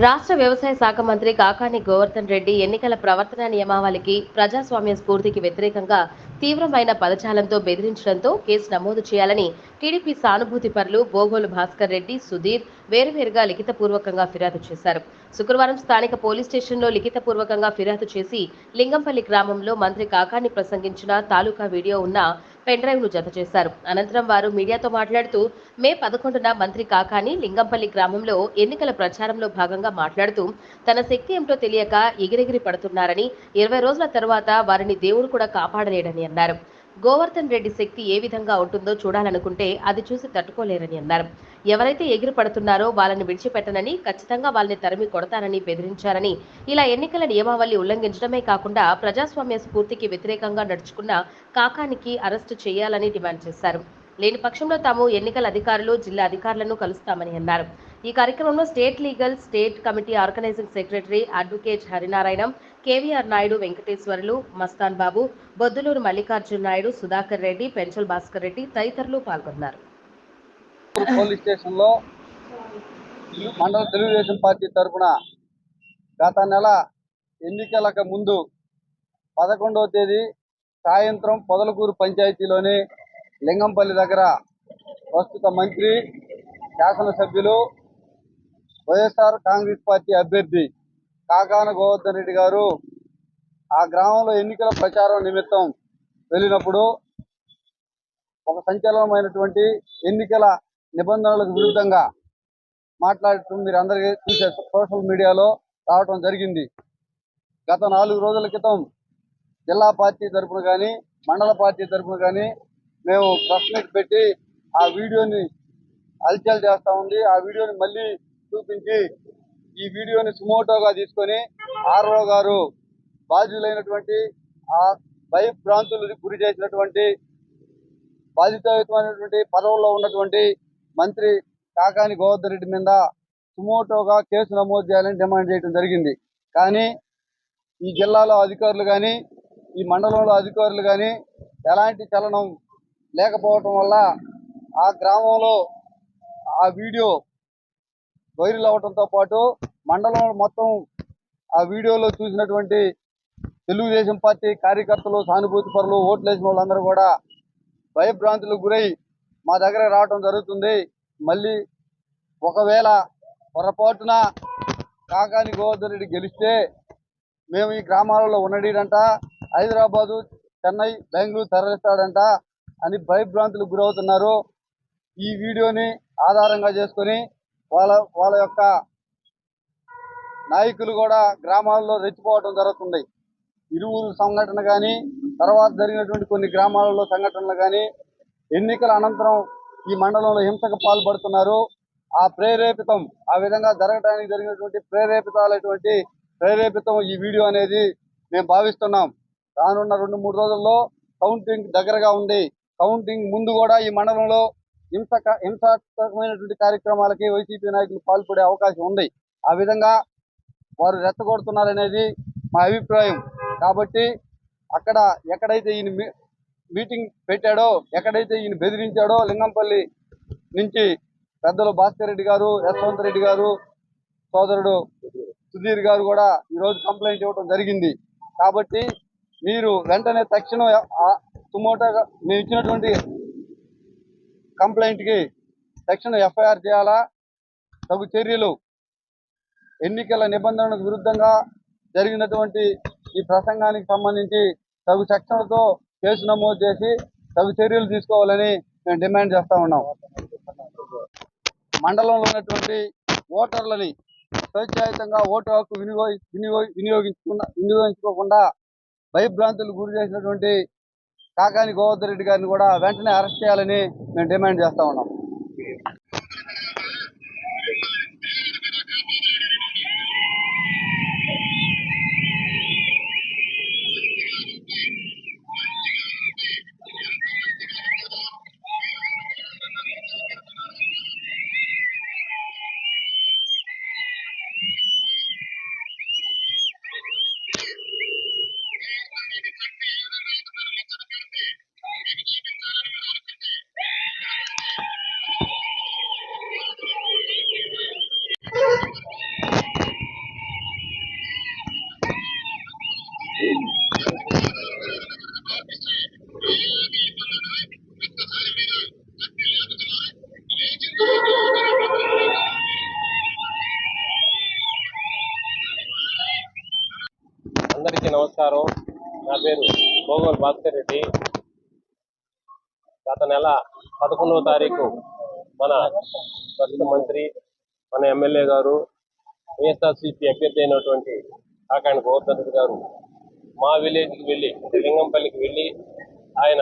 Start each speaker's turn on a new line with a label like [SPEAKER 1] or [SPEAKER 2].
[SPEAKER 1] రాష్ట్ర వ్యవసాయ శాఖ మంత్రి కాకాని గోవర్ధన్ రెడ్డి ఎన్నికల ప్రవర్తన నియమావళికి ప్రజాస్వామ్య స్ఫూర్తికి వ్యతిరేకంగా తీవ్రమైన పదజాలంతో బెదిరించడంతో కేసు నమోదు చేయాలని టీడీపీ సానుభూతి పరులు బోగోలు భాస్కర్ రెడ్డి, సుధీర్ వేరువేరుగా లిఖితపూర్వకంగా ఫిర్యాదు చేశారు. శుక్రవారం స్థానిక పోలీస్ స్టేషన్లో లిఖితపూర్వకంగా ఫిర్యాదు చేసి లింగంపల్లి గ్రామంలో మంత్రి కాకాని ప్రసంగించిన తాలూకా వీడియో ఉన్న పెన్ డ్రైవ్ ను జత చేశారు. అనంతరం వారు మీడియాతో మాట్లాడుతూ మే 11న మంత్రి కాకాని లింగంపల్లి గ్రామంలో ఎన్నికల ప్రచారంలో భాగంగా మాట్లాడుతూ తన శక్తి ఏమిటో తెలియక ఎగిరెగిరి పడుతున్నారని, 20 రోజుల తర్వాత వారిని దేవుడు కూడా కాపాడలేడని అన్నారు. గోవర్ధన్ రెడ్డి శక్తి ఏ విధంగా ఉంటుందో చూడాలనుకుంటే అది చూసి తట్టుకోలేరని అన్నారు. ఎవరైతే ఎగిరి పడుతున్నారో వాళ్ళని విడిచిపెట్టనని, ఖచ్చితంగా వాళ్ళని తరిమి కొడతానని బెదిరించారని, ఇలా ఎన్నికల నియమావళి ఉల్లంఘించడమే కాకుండా ప్రజాస్వామ్య స్ఫూర్తికి వ్యతిరేకంగా నడుచుకున్న కాకానికి అరెస్టు చేయాలని డిమాండ్ చేశారు. లేని పక్షంలో తాము ఎన్నికల అధికారులు, జిల్లా అధికారులను కలుస్తామని అన్నారు. ఈ కార్యక్రమంలో state legal state committee organising secretary advocate Harinarayanam, KVR Naidu, Venkateswarlu, Mastan Babu, Bodduluru Mallikarjuna Naidu, Sudhakar Reddy, Penchal Bhaskar Reddy తదితరులు పాల్గొన్నారు.
[SPEAKER 2] పోలీస్ స్టేషన్లో మండల తెలుగుదేశం పార్టీ తరఫున గత నెల ఎన్నికలకు ముందు 11వ తేదీ సాయంత్రం పొదలకూరు పంచాయతీలోని లింగంపల్లి దగ్గర ప్రస్తుత మంత్రి, శాసనసభ్యులు, వైఎస్ఆర్ కాంగ్రెస్ పార్టీ అభ్యర్థి కాకాని గోవర్ధన్ రెడ్డి గారు ఆ గ్రామంలో ఎన్నికల ప్రచారం నిమిత్తం వెళ్ళినప్పుడు ఒక సంచలనమైనటువంటి ఎన్నికల నిబంధనలకు విరుద్ధంగా మాట్లాడుతూ మీరు అందరికీ చూసే సోషల్ మీడియాలో రావటం జరిగింది. గత 4 రోజుల క్రితం జిల్లా పార్టీ తరఫున కానీ, మండల పార్టీ తరఫున కానీ మేము ప్రెస్ మీట్ పెట్టి ఆ వీడియోని హల్చల్ చేస్తూ ఉంది. ఆ వీడియోని మళ్ళీ చూపించి ఈ వీడియోని సుమోటోగా తీసుకొని ఆర్ఓ గారు బాధ్యులైనటువంటి ఆ భయభ్రాంతులకు గురి చేసినటువంటి బాధితమైనటువంటి పదవుల్లో ఉన్నటువంటి మంత్రి కాకాని గోవర్ధన్ రెడ్డి మీద సుమోటోగా కేసు నమోదు చేయాలని డిమాండ్ చేయడం జరిగింది. కానీ ఈ జిల్లాలో అధికారులు కానీ, ఈ మండలంలో అధికారులు కానీ ఎలాంటి చలనం లేకపోవటం వల్ల ఆ గ్రామంలో ఆ వీడియో వైరల్ అవడంతో పాటు మండలంలో మొత్తం ఆ వీడియోలో చూసినటువంటి తెలుగుదేశం పార్టీ కార్యకర్తలు, సానుభూతి పరులు, ఓట్లేసిన వాళ్ళందరూ కూడా భయభ్రాంతులకు గురై మా దగ్గర రావడం జరుగుతుంది. మళ్ళీ ఒకవేళ పొరపాటున కాకాని గోవర్ధన్ రెడ్డి గెలిస్తే మేము ఈ గ్రామాలలో ఉండడంట, హైదరాబాదు, చెన్నై, బెంగళూరు తరలిస్తాడంట అని భయభ్రాంతులకు గురవుతున్నారు. ఈ వీడియోని ఆధారంగా చేసుకొని వాళ్ళ యొక్క నాయకులు కూడా గ్రామాల్లో రెచ్చిపోవడం జరుగుతుంది. ఇరువురు సంఘటన కానీ, తర్వాత జరిగినటువంటి కొన్ని గ్రామాలలో సంఘటనలు కానీ, ఎన్నికల అనంతరం ఈ మండలంలో హింసకు పాల్పడుతున్నారు. ఆ ప్రేరేపితం, ఆ విధంగా జరగడానికి జరిగినటువంటి ప్రేరేపితం ఈ వీడియో అనేది మేము భావిస్తున్నాం. రానున్న 2-3 రోజుల్లో కౌంటింగ్ దగ్గరగా ఉంది. కౌంటింగ్ ముందు కూడా ఈ మండలంలో హింసాత్మకమైనటువంటి కార్యక్రమాలకి వైసీపీ నాయకులు పాల్పడే అవకాశం ఉంది. ఆ విధంగా వారు రెచ్చగొడుతున్నారనేది మా అభిప్రాయం. కాబట్టి అక్కడ ఎక్కడైతే ఈయన మీటింగ్ పెట్టాడో, ఎక్కడైతే ఈయన బెదిరించాడో, లింగంపల్లి నుంచి పెద్దలు భాస్కర్ రెడ్డి గారు, యశ్వంత్ రెడ్డి గారు, సోదరుడు సుధీర్ గారు కూడా ఈరోజు కంప్లైంట్ ఇవ్వడం జరిగింది. కాబట్టి మీరు వెంటనే తక్షణం సుమోటోగా మేము ఇచ్చినటువంటి కంప్లైంట్కి తక్షణం ఎఫ్ఐఆర్ చేయాలా, తగు చర్యలు, ఎన్నికల నిబంధనలకు విరుద్ధంగా జరిగినటువంటి ఈ ప్రసంగానికి సంబంధించి తగు సెక్షన్లతో కేసు నమోదు చేసి తగు చర్యలు తీసుకోవాలని మేము డిమాండ్ చేస్తా ఉన్నాం. మండలంలో ఉన్నటువంటి ఓటర్లని స్వేచ్ఛాయుతంగా ఓటు హక్కు వినియోగించుకోకుండా భయభ్రాంతులకు గురి చేసినటువంటి కాకాని గోవర్ధన్ రెడ్డి గారిని కూడా వెంటనే అరెస్ట్ చేయాలని మేము డిమాండ్ చేస్తా ఉన్నాం.
[SPEAKER 3] అందరికీ నమస్కారం. నా పేరు భోగోల్ భాస్కర్ రెడ్డి. గత నెల 11వ తారీఖు మన ప్రస్తుత మంత్రి, మన ఎమ్మెల్యే గారు, వైఎస్ఆర్సీపీ అభ్యర్థి అయినటువంటి కాకాని గోవర్ధన్ రెడ్డి గారు మా విలేజ్కి వెళ్ళి, లింగంపల్లికి వెళ్ళి ఆయన